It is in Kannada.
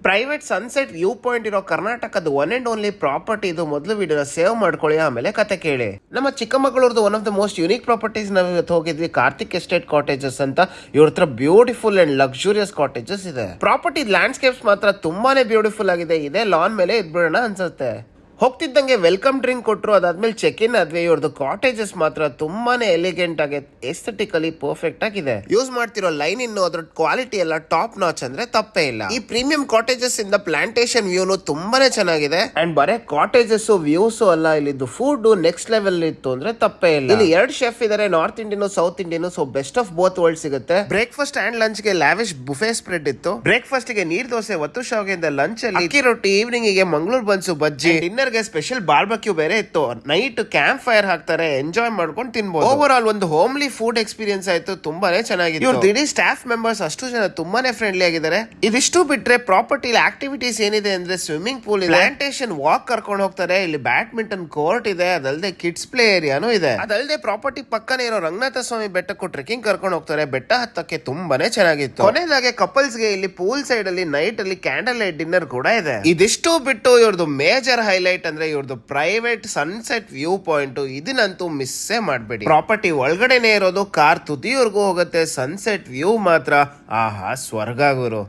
ಪ್ರೈವೇಟ್ ಸನ್ಸೆಟ್ ವ್ಯೂ ಪಾಯಿಂಟ್ ಇರೋ ಕರ್ನಾಟಕದ ಒನ್ ಅಂಡ್ ಓನ್ಲಿ ಪ್ರಾಪರ್ಟಿ ಇದು. ಮೊದಲು ವಿಡಿಯೋನ ಸೇವ್ ಮಾಡ್ಕೊಳ್ಳಿ, ಆಮೇಲೆ ಕತೆ ಕೇಳಿ. ನಮ್ಮ ಚಿಕ್ಕಮಗಳೂರ್ದು one of the most unique properties ನಾವು ಇವತ್ತು ಹೋಗಿದ್ವಿ, ಕಾರ್ತಿಕ್ ಎಸ್ಟೇಟ್ ಕಾಟೇಜಸ್ ಅಂತ. ಇವ್ರ ಹತ್ರ ಬ್ಯೂಟಿಫುಲ್ ಅಂಡ್ ಲಕ್ಸುರಿಯಸ್ ಕಾಟೇಜಸ್ ಇದೆ. ಪ್ರಾಪರ್ಟಿ ಲ್ಯಾಂಡ್ಸ್ಕೇಪ್ಸ್ ಮಾತ್ರ ತುಂಬಾನೇ ಬ್ಯೂಟಿಫುಲ್ ಆಗಿದೆ. ಇದೇ ಲಾನ್ ಮೇಲೆ ಇದ್ಬಿಡೋಣ ಅನ್ಸುತ್ತೆ. ಹೋಗ್ತಿದ್ದಂಗೆ ವೆಲ್ಕಮ್ ಡ್ರಿಂಕ್ ಕೊಟ್ಟರು, ಅದಾದ್ಮೇಲೆ ಚೆಕ್ ಇನ್ ಆದ್ವಿ. ಇವ್ರದ್ದು ಕಾಟೇಜಸ್ ಮಾತ್ರ ತುಂಬಾನೇ ಎಲಿಗೆಂಟ್ ಆಗಿ ಎಸ್ಥೆಟಿಕಲಿ ಪರ್ಫೆಕ್ಟ್ ಆಗಿದೆ. ಯೂಸ್ ಮಾಡ್ತಿರೋ ಲೈನ್ ಇನ್ನು ಅದ್ರ ಕ್ವಾಲಿಟಿ ಎಲ್ಲ ಟಾಪ್ ನಾಚ್ ಅಂದ್ರೆ ತಪ್ಪೇ ಇಲ್ಲ. ಈ ಪ್ರೀಮಿಯಂ ಕಾಟೇಜಸ್ ಇಂದ ಪ್ಲಾಂಟೇಶನ್ ವ್ಯೂನು ತುಂಬಾನೇ ಚೆನ್ನಾಗಿದೆ. ಅಂಡ್ ಬರೇ ಕಾಟೇಜಸ್ ವ್ಯೂಸ್ ಅಲ್ಲ, ಇಲ್ಲಿದ್ದು ಫುಡ್ ನೆಕ್ಸ್ಟ್ ಲೆವೆಲ್ ಇತ್ತು ಅಂದ್ರೆ ತಪ್ಪೇ ಇಲ್ಲ. ಇಲ್ಲಿ 2 ಶೆಫ್ ಇದಾರೆ, north Indian south Indian. So best of both world ಸಿಗುತ್ತೆ. ಬ್ರೇಕ್ಫಾಸ್ಟ್ ಅಂಡ್ ಲಂಚ್ ಗೆ ಲ್ಯಾವಿಶ್ ಬುಫೆ ಸ್ಪ್ರೆಡ್ ಇತ್ತು. ಬ್ರೇಕ್ಫಾಸ್ಟ್ ಗೆ ನೀರ್ ದೋಸೆ, ಒತ್ತು ಶಾವಿಗೆ. ಲಂಚ್ ಅಲ್ಲಿ ಅಕ್ಕಿ ರೊಟ್ಟಿ, ಈವ್ನಿಂಗ್ ಗೆ ಮಂಗಳೂರು ಬನ್ಸು ಬಜ್ಜಿ, ಡಿನ್ನರ್ ಸ್ಪೆಷಲ್ ಬಾರ್ಬಕ್ಯೂ ಬೇರೆ ಇತ್ತು. ನೈಟ್ ಕ್ಯಾಂಪ್ ಫೈರ್ ಹಾಕ್ತಾರೆ, ಎಂಜಾಯ್ ಮಾಡ್ಕೊಂಡು ತಿನ್ಬಹುದು. ಓವರ್ ಆಲ್ ಒಂದು ಹೋಮ್ಲಿ ಫುಡ್ ಎಕ್ಸ್ಪೀರಿಯನ್ಸ್ ಆಯ್ತು, ತುಂಬಾನೇ ಚೆನ್ನಾಗಿದೆ. ಇವ್ರದ್ದು ಇಡೀ ಸ್ಟಾಫ್ ಮೆಂಬರ್ಸ್ ಅಷ್ಟು ಜನ ತುಂಬಾನೇ ಫ್ರೆಂಡ್ಲಿ ಆಗಿದ್ದಾರೆ. ಇದಿಷ್ಟು ಬಿಟ್ರೆ ಪ್ರಾಪರ್ಟಿ ಆಕ್ಟಿವಿಟೀಸ್ ಏನಿದೆ ಅಂದ್ರೆ ಸ್ವಿಮ್ಮಿಂಗ್ ಪೂಲ್ ಇದೆ, ಪ್ಲಾಂಟೇಶನ್ ವಾಕ್ ಕರ್ಕೊಂಡು ಹೋಗ್ತಾರೆ, ಇಲ್ಲಿ ಬ್ಯಾಡ್ಮಿಂಟನ್ ಕೋರ್ಟ್ ಇದೆ, ಅದಲ್ಲದೆ ಕಿಡ್ಸ್ ಪ್ಲೇ ಏರಿಯಾನು ಇದೆ. ಅದಲ್ಲದೆ ಪ್ರಾಪರ್ಟಿ ಪಕ್ಕನೇ ಇರೋ ರಂಗನಾಥ ಸ್ವಾಮಿ ಬೆಟ್ಟಕ್ಕೂ ಟ್ರೆಕಿಂಗ್ ಕರ್ಕೊಂಡು ಹೋಗ್ತಾರೆ. ಬೆಟ್ಟ ಹತ್ತಕ್ಕೆ ತುಂಬಾನೇ ಚೆನ್ನಾಗಿತ್ತು. ಕೊನೆಯದಾಗಿ ಕಪಲ್ಸ್ ಗೆ ಇಲ್ಲಿ ಪೂಲ್ ಸೈಡ್ ಅಲ್ಲಿ ನೈಟ್ ಅಲ್ಲಿ ಕ್ಯಾಂಡಲ್ ಲೈಟ್ ಡಿನ್ನರ್ ಕೂಡ ಇದೆ. ಇದಿಷ್ಟು ಬಿಟ್ಟು ಇವ್ರದ್ದು ಮೇಜರ್ ಹೈಲೈಟ್ ಅಂದ್ರೆ ಇವ್ರದ್ದು ಪ್ರೈವೇಟ್ ಸನ್ಸೆಟ್ ವ್ಯೂ ಪಾಯಿಂಟ್. ಇದನ್ನಂತೂ ಮಿಸ್ಸೇ ಮಾಡಬೇಡಿ. ಪ್ರಾಪರ್ಟಿ ಒಳಗಡೆನೆ ಇರೋದು, ಕಾರ್ ತುದಿವರೆಗೂ ಹೋಗುತ್ತೆ. ಸನ್ಸೆಟ್ ವ್ಯೂ ಮಾತ್ರ ಆಹಾ ಸ್ವರ್ಗ ಗುರು.